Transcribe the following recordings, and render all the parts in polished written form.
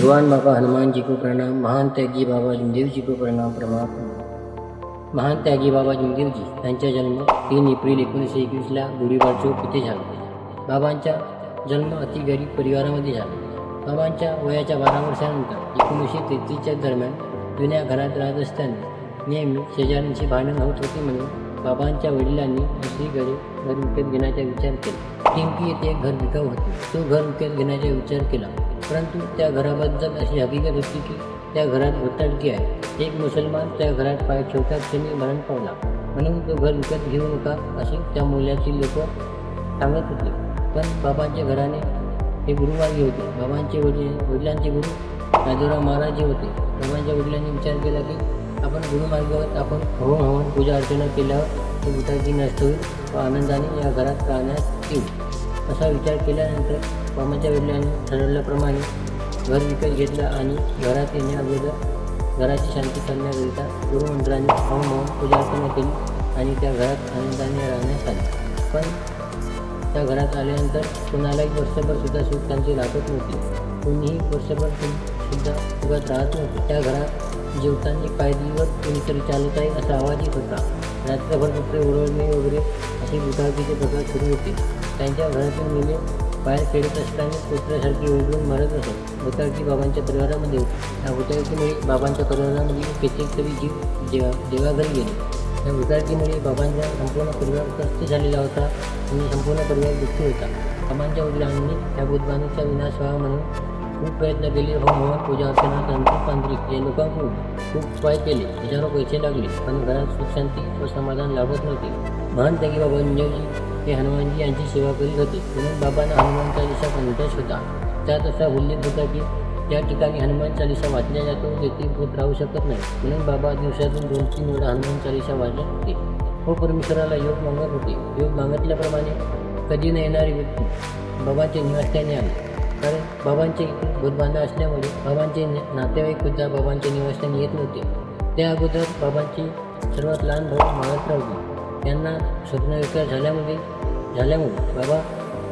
भगवान बाबा हनुमान जी को प्रणाम। महान त्यागी बाबा जमदेव जी को प्रणाम। महान त्यागी बाबा जमदेव जी यांचा जन्म 3 एप्रिल 1921ला गुढीपाड चौक येथे झाला। बाबांचा जन्म अति गरीब परिवारामध्ये झाला। बाबांच्या वयाच्या 12 वर्षानंतर 1933च्या दरम्यान जुन्या घरात राहत असताना नेहमी शेजाऱ्यांची भांडण होत होती म्हणून बाबांच्या वडिलांनी दुसरीकडे घर विकत घेण्याचा विचार केला। टिंपी येथे एक घर विकाऊ होते। तो घर विकत घेण्याचा विचार केला, परंतु त्या घराबद्दल अशी हकीकत होती की त्या घरात भुताटकी आहे। एक मुसलमान त्या घरात पाय ठेवतात क्षणी मरण पावला, म्हणून तो घर विकत घेऊ नका असे त्या मुलाची लोक सांगत होते। पण बाबांच्या घराने हे गुरुमार्गी होते। बाबांचे वडिलांचे गुरु राजाराम महाराज जे होते। बाबांच्या वडिलांनी विचार केला की आपण गुरुमार्गावर आपण होम हवन पूजा अर्चना केल्यावर तो भुताटकी नष्ट होईल व आनंदाने या घरात राहण्यास येईल असा विचार केल्यानंतर बाबांच्या वडिलांनी ठरवल्याप्रमाणे घर विकत घेतलं आणि घरात येण्या अगोदर घराची शांती करण्याकरिता गुरुमंत्रांनी होम हवन पूजा अर्चना केली आणि त्या घरात आनंदाने राहण्यास आले। पण त्या घरात आल्यानंतर कोणालाही वर्षभर सुद्धा सुख शांती लाभत नव्हती। कोणीही वर्षभर सुद्धा सुखात राहत नव्हते। त्या घरात जेवताना पायरीवर कोणीतरी चालत आहे असा आवाज येत होता। रात्रभर कुत्रे ओरडणे वगैरे असे भुताटकीचे प्रकार सुरू होते। त्यांच्या घरातून मुले बाहेर खेळत असताना कुत्र्यासारखी ओरडून मारत असत। भुताटकी बाबांच्या परिवारामध्ये होती। या भुताटकीमुळे बाबांच्या परिवारामध्ये कित्येक तरी जीव देवाघरी गेले। या भुताटकीमुळे बाबांचा संपूर्ण परिवार त्रस्त झालेला होता आणि संपूर्ण परिवार दुःखी होता। बाबांच्या वडिलांनी त्या भूतबाणीचा विनाश व्हावा म्हणून खूप प्रयत्न केले। होम हवन पूजा अर्चना तांत्रिक तांत्रिक या लोकांकडून खूप उपाय केले। हजारो पैसे लागले, पण घरात सुख शांती व समाधान लाभत नव्हते। महान त्यागी बाबा जमदेवजी हे हनुमानजी यांची सेवा करीत होते, म्हणून बाबांना हनुमान चालीसा कंठस्थ होता। त्यात असा उल्लेख होता की त्या ठिकाणी हनुमान चालीसा वाचल्या जातो तेथे भूत राहू शकत नाही, म्हणून बाबा दिवसातून 2-3 वेळा हनुमान चालीसा वाचत होते व परमेश्वराला योग मागत होते। योग मागितल्याप्रमाणे कधी न येणारी व्यक्ती बाबांच्या निवासस्थानी आली, कारण बाबांचे भूतबांधा असल्यामुळे बाबांचे नातेवाईक सुद्धा बाबांच्या निवासस्थानी येत नव्हते। त्या अगोदर बाबांची सर्वात लहान भाऊ महाराष्ट्रावती यांना स्वप्नविकार झाल्यामुळे बाबा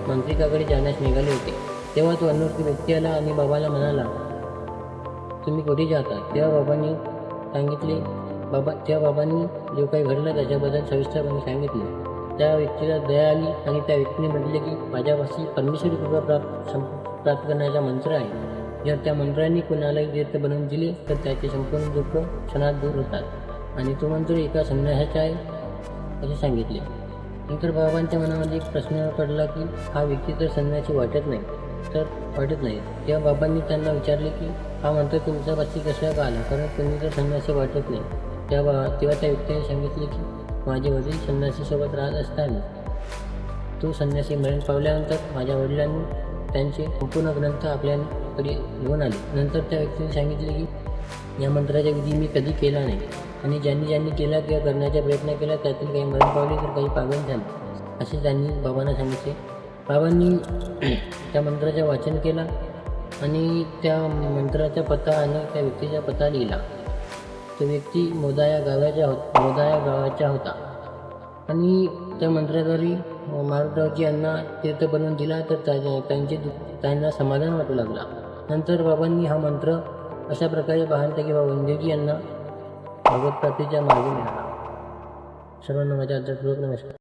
मंत्रिकाकडे जाण्यास निघाले होते। तेव्हा तो अनोळखी व्यक्ती आला आणि बाबाला म्हणाला, तुम्ही कुठे जाता? तेव्हा बाबांनी जो काही घडलं त्याच्याबद्दल सविस्तरपणे सांगितले। त्या व्यक्तीला दया आली आणि त्या व्यक्तीने म्हटले की माझ्यापाशी परमेश्वरी कृपा प्राप्त करण्याचा मंत्र आहे। जर त्या मंत्रांनी कोणालाही तीर्थ बनवून दिले तर त्याचे संपूर्ण दुःख क्षणात दूर होतात आणि तो मंत्र एका संन्यासाचा आहे असे सांगितले। नंतर बाबांच्या मनामध्ये एक प्रश्न पडला की हा व्यक्ती तर संन्यासी वाटत नाही। तेव्हा बाबांनी त्यांना विचारले की हा मंत्र तुमच्यापाशी कसा का आला, कारण तुम्ही तर संन्यासी वाटत नाही। तेव्हा त्या व्यक्तीने सांगितले की माझे वडील संन्यासीसोबत राहत असताना तो संन्यासी मरण पावल्यानंतर माझ्या वडिलांनी त्यांचे संपूर्ण ग्रंथ आपल्याकडे घेऊन आले। नंतर त्या व्यक्तीने सांगितले की या मंत्राचा विधी मी कधी केला नाही आणि ज्यांनी केला किंवा करण्याचा प्रयत्न केला त्यातील काही मरण पावले तर काही पागल झाले असे त्यांनी बाबांना सांगितले। बाबांनी त्या मंत्राचे वाचन केला आणि त्या मंत्राचा पत्ता आणि त्या व्यक्तीचा पत्ता लिहिला। तो व्यक्ती मोदाया गावाचा होता आणि त्या मंत्राद्वारे मारुतरावजी यांना तीर्थ बनवून दिला तर त्यांना समाधान वाटू लागला। नंतर बाबांनी हा मंत्र अशा प्रकारे महान त्यागी बाबा जमदेवजी यांना भगवत प्राप्तीच्या मार्गी मिळाला। सर्वांना माझ्या आदरपूर्वक नमस्कार।